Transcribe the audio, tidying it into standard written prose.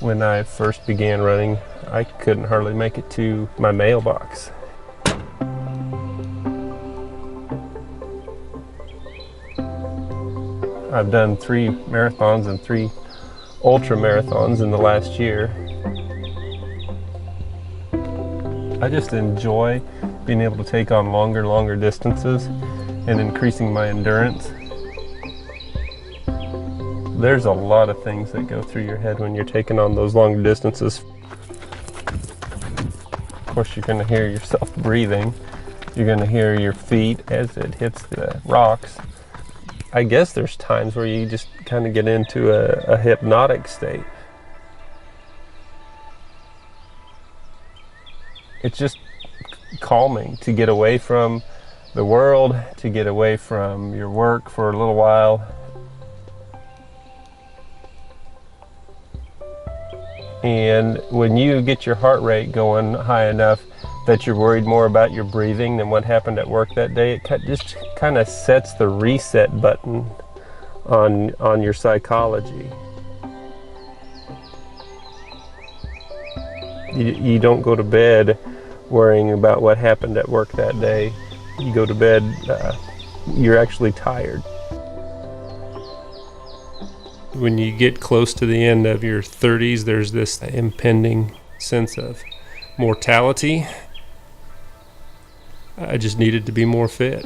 When I first began running, I couldn't hardly make it to my mailbox. I've done 3 marathons and 3 ultramarathons in the last year. I just enjoy being able to take on longer distances and increasing my endurance. There's a lot of things that go through your head when you're taking on those long distances. Of course, you're going to hear yourself breathing. You're going to hear your feet as it hits the rocks. I guess there's times where you just kind of get into a hypnotic state. It's just calming to get away from the world, to get away from your work for a little while. And when you get your heart rate going high enough that you're worried more about your breathing than what happened at work that day, it just kind of sets the reset button on your psychology. You don't go to bed worrying about what happened at work that day. You go to bed, you're actually tired. When you get close to the end of your 30s, there's this impending sense of mortality. I just needed to be more fit.